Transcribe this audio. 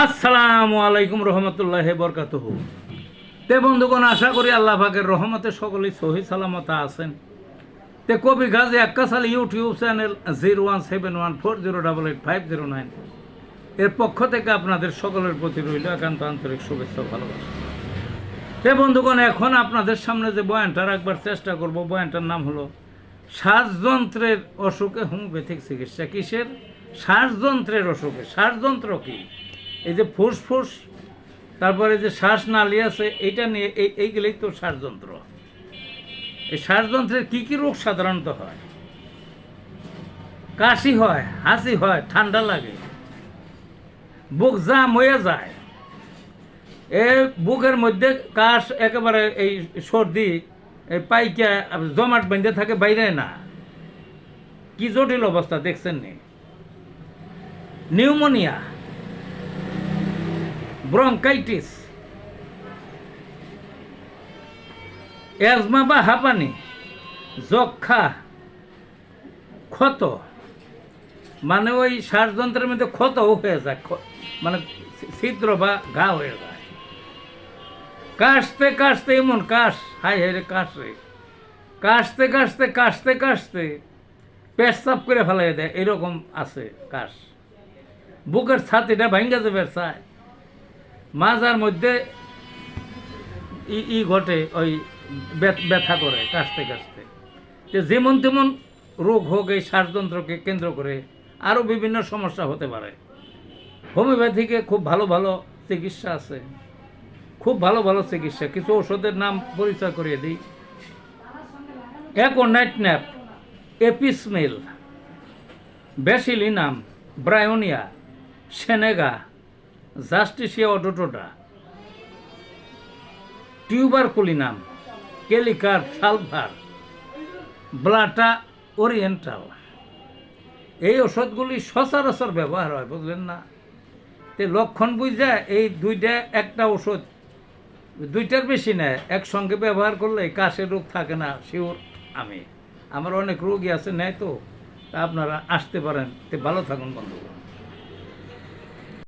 আসসালামু আলাইকুম রহমতুল্লাহ বরকাতুহু। তে বন্ধুগণ, আশা করি আল্লাহ পাকের রহমতে সকলেই সহি সালামতা আছেন। তে কবি গাজী আক্কাস আলী ইউটিউব চ্যানেল 017140885009 এর পক্ষ থেকে আপনাদের সকলের প্রতি রইল একান্ত আন্তরিক শুভেচ্ছা ও ভালোবাসা। তে বন্ধুগণ, এখন আপনাদের সামনে যে বয়ানটা রাখবার চেষ্টা করব, বয়ানটার নাম হলো শ্বাসযন্ত্রের অসুখে হোমিওপ্যাথিক চিকিৎসা। কিসের? শ্বাসযন্ত্রের অসুখে। শ্বাসযন্ত্র কি? এই যে ফুসফুস, তারপরে যে শ্বাসনালী আছে, এইটা নিয়ে এইগুলোই তো শ্বাসযন্ত্র। এই শ্বাসযন্ত্রের কী কী রোগ সাধারণত হয়? কাশি হয়, হাসি হয়, ঠান্ডা লাগে, বুক জাম হয়ে যায়, এই বুকের মধ্যে কাশ, একেবারে এই সর্দি, এই পাইকা জমাট বেঁধে থাকে, বাইরে না। কি জটিল অবস্থা দেখছেন নি? নিউমোনিয়া, ব্রঙ্কাইটিস, অ্যাজমা বা হাঁপানি, যক্ষা, ক্ষত, মানে ওই শ্বাসযন্ত্রের মধ্যে ক্ষতও হয়ে যায়, মানে ছিদ্র বা ঘা হয়ে যায়। কাশতে কাশতে এমন কাশ, হাই হাই রে কাশ রে, কাশতে কাশতে কাশতে কাশতে পেশাব করে ফেলাই দেয়, এরকম আছে কাশ। বুকের ছাতিটা ভাঙ্গা যাবে চায়, মাজার মধ্যে ঘটে, ওই ব্যথা করে কাশতে কাশতে। যে যেমন তেমন রোগ হোক, এই শ্বাসযন্ত্রকে কেন্দ্র করে আরও বিভিন্ন সমস্যা হতে পারে। হোমিওপ্যাথিকে খুব ভালো ভালো চিকিৎসা আছে, খুব ভালো ভালো চিকিৎসা। কিছু ওষুধের নাম পরিচয় করিয়ে দিই। অ্যাকোনাইটন্যাপ, এপিসমেল, ব্যাসিলিনাম, ব্রায়োনিয়া, সেনেগা, জাস্টিসিয়া অডোটোটা, টিউবারকুলিনাম, কেলিকার, সালভার, ব্লাটা ওরিয়েন্টাল। এই ওষুধগুলি সচরাচর ব্যবহার হয়, বুঝলেন না? তে লক্ষণ বুঝা এই দুইটা, একটা ওষুধ দুইটার বেশি নেয়, একসঙ্গে ব্যবহার করলে কাশের রোগ থাকে না। শিওর আমার অনেক রোগী আছে, নেয় তো। তা আপনারা আসতে পারেন। তে ভালো থাকুন বন্ধু।